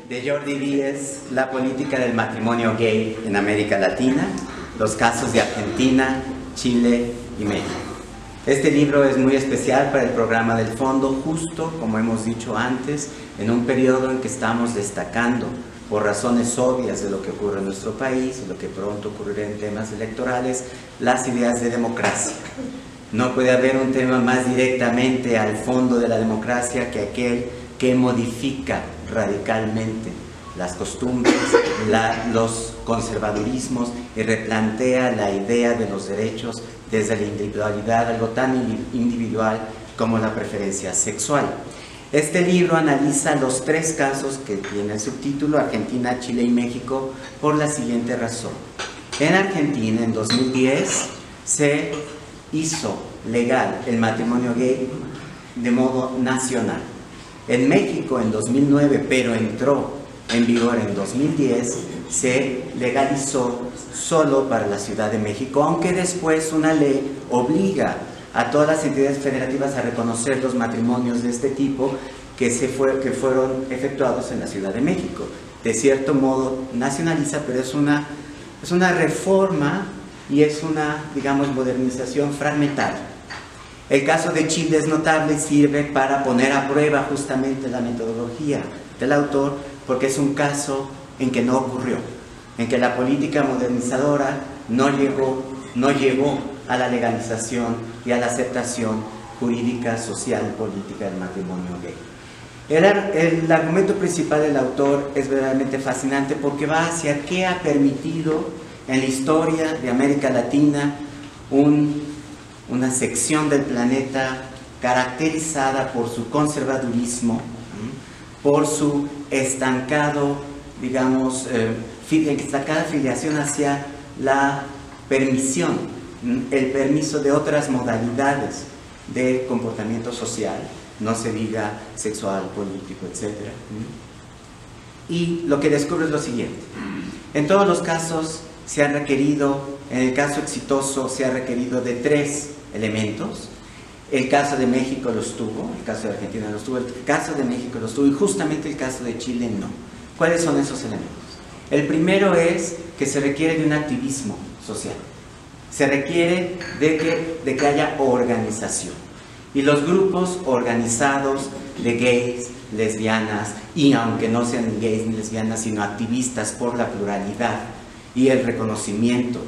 de Jordi Díez, La política del matrimonio gay en América Latina, los casos de Argentina, Chile y México. Este libro es muy especial para el programa del Fondo, justo como hemos dicho antes, en un periodo en que estamos destacando, por razones obvias de lo que ocurre en nuestro país, y lo que pronto ocurrirá en temas electorales, las ideas de democracia. No puede haber un tema más directamente al fondo de la democracia que aquel que modifica radicalmente las costumbres, los conservadurismos y replantea la idea de los derechos desde la individualidad, algo tan individual como la preferencia sexual. Este libro analiza los tres casos que tiene el subtítulo Argentina, Chile y México por la siguiente razón. En Argentina, en 2010, se hizo legal el matrimonio gay de modo nacional. En México, en 2009, pero entró en vigor en 2010, se legalizó solo para la Ciudad de México, aunque después una ley obliga a todas las entidades federativas a reconocer los matrimonios de este tipo que fueron efectuados en la Ciudad de México. De cierto modo nacionaliza, pero es una reforma y es una, digamos, modernización fragmentaria. El caso de Chile es notable, sirve para poner a prueba justamente la metodología del autor, porque es un caso en que no ocurrió, en que la política modernizadora no llegó a la legalización y a la aceptación jurídica, social y política del matrimonio gay. El argumento principal del autor es verdaderamente fascinante porque va hacia qué ha permitido en la historia de América Latina una sección del planeta caracterizada por su conservadurismo, por su estancado, digamos, estancada filiación hacia la permisión, el permiso de otras modalidades de comportamiento social, no se diga sexual, político, etc. Y lo que descubre es lo siguiente: en todos los casos se ha requerido, en el caso exitoso se ha requerido de tres elementos. El caso de México los tuvo, el caso de Argentina los tuvo, el caso de México los tuvo y justamente el caso de Chile no. ¿Cuáles son esos elementos? El primero es que se requiere de un activismo social. Se requiere de que haya organización. Y los grupos organizados de gays, lesbianas, y aunque no sean gays ni lesbianas, sino activistas por la pluralidad y el reconocimiento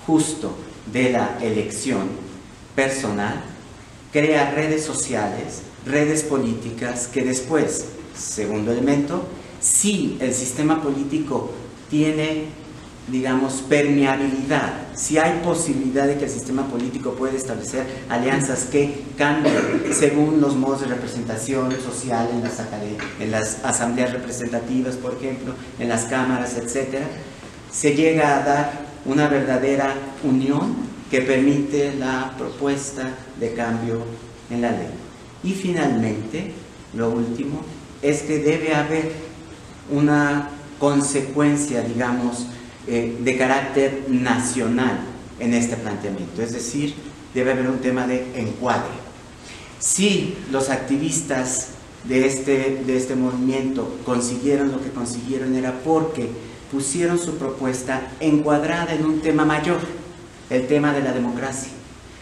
justo de la elección personal, crea redes sociales, redes políticas que después, segundo elemento, si el sistema político tiene, digamos, permeabilidad, si hay posibilidad de que el sistema político pueda establecer alianzas que cambien según los modos de representación social en las asambleas representativas, por ejemplo, en las cámaras, etc., se llega a dar una verdadera unión que permite la propuesta de cambio en la ley. Y finalmente, lo último, es que debe haber una consecuencia, digamos, de carácter nacional en este planteamiento, es decir, debe haber un tema de encuadre. Si los activistas de este movimiento consiguieron lo que consiguieron era porque pusieron su propuesta encuadrada en un tema mayor, el tema de la democracia,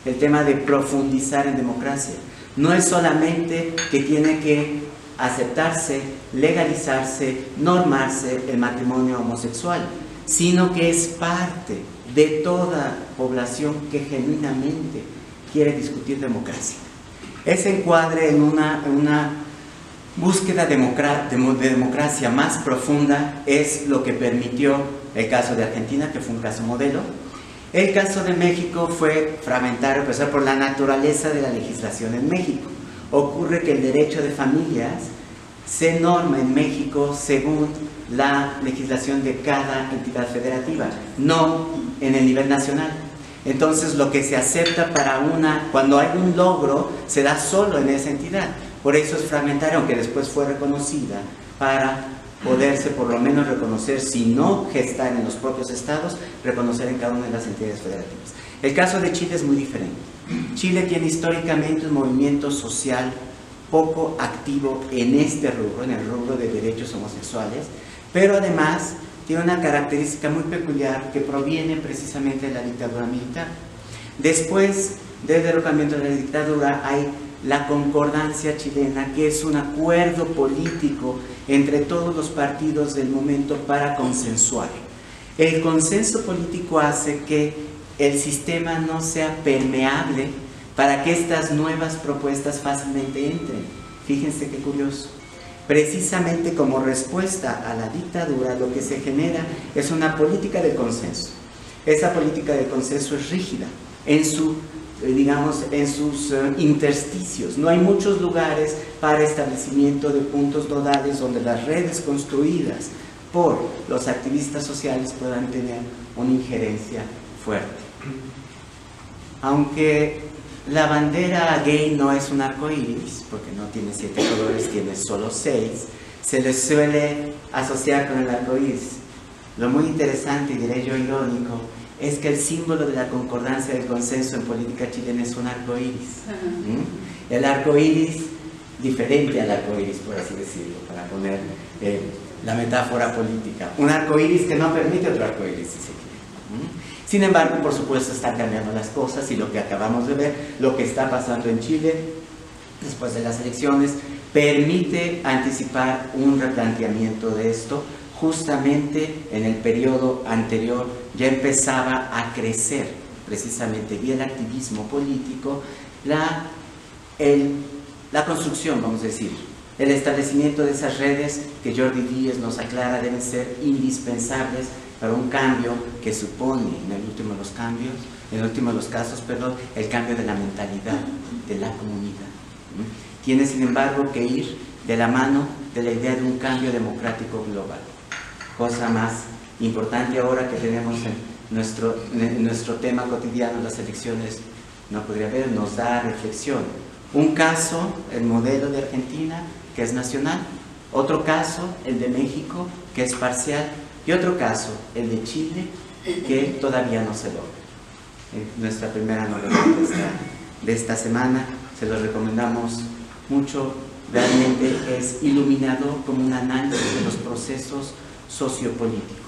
el tema de profundizar en democracia. No es solamente que tiene que aceptarse, legalizarse, normarse el matrimonio homosexual, sino que es parte de toda población que genuinamente quiere discutir democracia. Ese encuadre en una búsqueda de democracia más profunda es lo que permitió el caso de Argentina, que fue un caso modelo. El caso de México fue fragmentario, a pesar por la naturaleza de la legislación en México. Ocurre que el derecho de familias se norma en México según la legislación de cada entidad federativa, no en el nivel nacional. Entonces, lo que se acepta cuando hay un logro, se da solo en esa entidad. Por eso es fragmentario, aunque después fue reconocida para poderse por lo menos reconocer, si no gestar en los propios estados, reconocer en cada una de las entidades federativas. El caso de Chile es muy diferente. Chile tiene históricamente un movimiento social poco activo en este rubro, en el rubro de derechos homosexuales, pero además tiene una característica muy peculiar que proviene precisamente de la dictadura militar. Después del derrocamiento de la dictadura hay la concordancia chilena, que es un acuerdo político entre todos los partidos del momento para consensuar. El consenso político hace que el sistema no sea permeable para que estas nuevas propuestas fácilmente entren. Fíjense qué curioso. Precisamente como respuesta a la dictadura, lo que se genera es una política de consenso. Esa política de consenso es rígida en su, digamos, en sus intersticios. No hay muchos lugares para establecimiento de puntos nodales donde las redes construidas por los activistas sociales puedan tener una injerencia fuerte. Aunque la bandera gay no es un arco iris, porque no tiene 7 colores, tiene solo 6, se les suele asociar con el arco iris. Lo muy interesante, y diré yo irónico, es que el símbolo de la concordancia del consenso en política chilena es un arco iris. El arco iris, diferente al arco iris, por así decirlo, para poner la metáfora política. Un arco iris que no permite otro arco iris, si se quiere. Sin embargo, por supuesto, están cambiando las cosas y lo que acabamos de ver, lo que está pasando en Chile después de las elecciones, permite anticipar un replanteamiento de esto. Justamente en el periodo anterior ya empezaba a crecer, precisamente vía el activismo político, la construcción, vamos a decir, el establecimiento de esas redes que Jordi Díez nos aclara deben ser indispensables para un cambio que supone, en el último de los casos, el cambio de la mentalidad de la comunidad. Tiene, sin embargo, que ir de la mano de la idea de un cambio democrático global. Cosa más importante ahora que tenemos en nuestro tema cotidiano, las elecciones, no podría haber, nos da reflexión. Un caso, el modelo de Argentina, que es nacional; otro caso, el de México, que es parcial; y otro caso, el de Chile, que todavía no se logra. Nuestra primera novela de esta semana, se lo recomendamos mucho, realmente es iluminador como un análisis de los procesos sociopolíticos.